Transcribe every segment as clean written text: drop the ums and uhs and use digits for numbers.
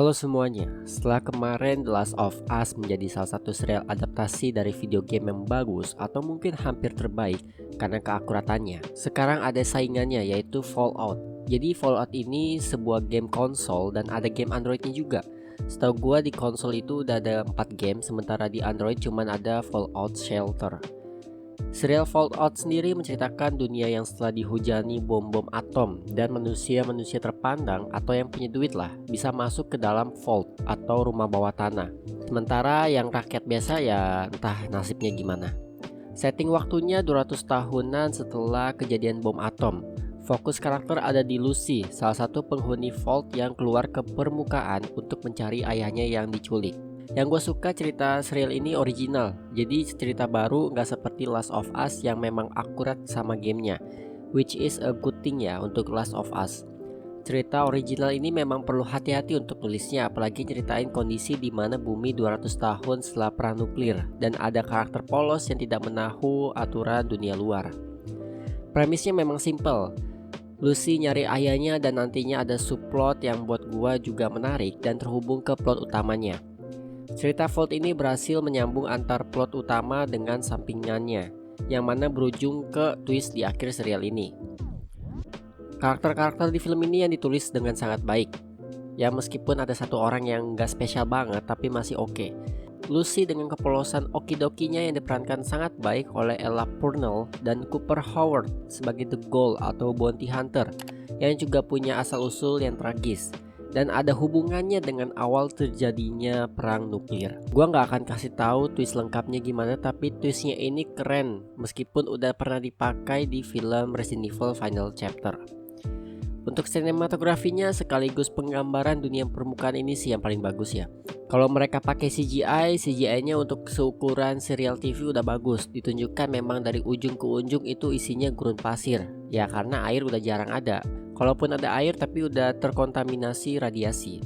Halo semuanya, setelah kemarin The Last of Us menjadi salah satu serial adaptasi dari video game yang bagus atau mungkin hampir terbaik karena keakuratannya, sekarang ada saingannya yaitu Fallout. Jadi Fallout ini sebuah game konsol dan ada game Androidnya juga. Setahu gua di konsol itu udah ada 4 game, sementara di Android cuman ada Fallout Shelter. Serial Fallout sendiri menceritakan dunia yang setelah dihujani bom-bom atom dan manusia-manusia terpandang atau yang punya duit lah bisa masuk ke dalam vault atau rumah bawah tanah. Sementara yang rakyat biasa ya entah nasibnya gimana. Setting waktunya 200 tahunan setelah kejadian bom atom. Fokus karakter ada di Lucy, salah satu penghuni vault yang keluar ke permukaan untuk mencari ayahnya yang diculik. Yang gue suka cerita serial ini original, jadi cerita baru gak seperti Last of Us yang memang akurat sama gamenya, which is a good thing ya untuk Last of Us. Cerita original ini memang perlu hati-hati untuk nulisnya, apalagi ceritain kondisi di mana bumi 200 tahun setelah perang nuklir dan ada karakter polos yang tidak menahu aturan dunia luar. Premisnya memang simple. Lucy nyari ayahnya dan nantinya ada subplot yang buat gua juga menarik dan terhubung ke plot utamanya. Cerita Vault ini berhasil menyambung antar plot utama dengan sampingannya, yang mana berujung ke twist di akhir serial ini. Karakter-karakter di film ini yang ditulis dengan sangat baik. Ya meskipun ada satu orang yang gak spesial banget tapi masih oke. Lucy dengan kepolosan okidokinya yang diperankan sangat baik oleh Ella Purnell dan Cooper Howard sebagai The Goal atau Bounty Hunter yang juga punya asal-usul yang tragis dan ada hubungannya dengan awal terjadinya perang nuklir. Gua nggak akan kasih tahu twist lengkapnya gimana, tapi twistnya ini keren meskipun udah pernah dipakai di film Resident Evil Final Chapter. Untuk sinematografinya sekaligus penggambaran dunia permukaan ini sih yang paling bagus ya. Kalau mereka pakai CGI-nya untuk seukuran serial TV udah bagus. Ditunjukkan memang dari ujung ke ujung itu isinya gurun pasir. Ya karena air udah jarang ada. Kalaupun ada air tapi udah terkontaminasi radiasi.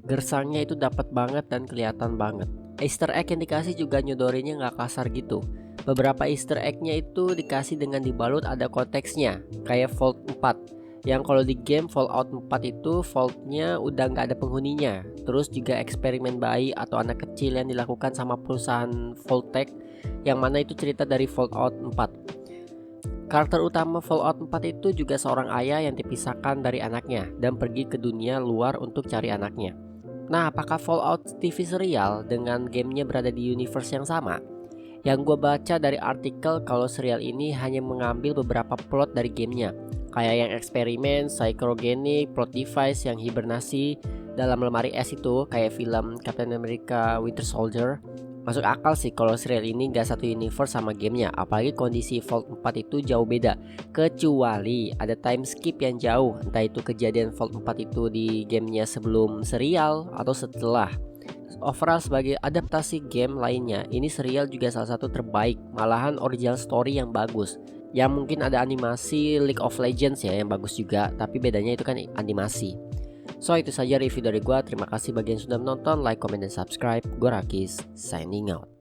Gersangnya itu dapat banget dan kelihatan banget. Easter egg yang dikasih juga nyodorinnya nggak kasar gitu. Beberapa Easter egg-nya itu dikasih dengan dibalut ada konteksnya, kayak Vault 4. Yang kalau di game Fallout 4 itu vault-nya udah nggak ada penghuninya. Terus juga eksperimen bayi atau anak kecil yang dilakukan sama perusahaan Vault-Tec, yang mana itu cerita dari Fallout 4. Karakter utama Fallout 4 itu juga seorang ayah yang dipisahkan dari anaknya dan pergi ke dunia luar untuk cari anaknya. Nah, apakah Fallout TV serial dengan gamenya berada di universe yang sama? Yang gue baca dari artikel kalau serial ini hanya mengambil beberapa plot dari gamenya, kayak yang eksperimen, cryogenic, plot device yang hibernasi dalam lemari es itu, kayak film Captain America Winter Soldier. Masuk akal sih kalau serial ini gak satu universe sama gamenya, apalagi kondisi Vault 4 itu jauh beda. Kecuali ada time skip yang jauh, entah itu kejadian Vault 4 itu di gamenya sebelum serial atau setelah. Overall sebagai adaptasi game lainnya, ini serial juga salah satu terbaik, malahan original story yang bagus. Ya mungkin ada animasi League of Legends ya yang bagus juga, tapi bedanya itu kan animasi. So itu saja review dari gua. Terima kasih bagi yang sudah menonton, like, comment, dan subscribe. Gua Rakis, signing out.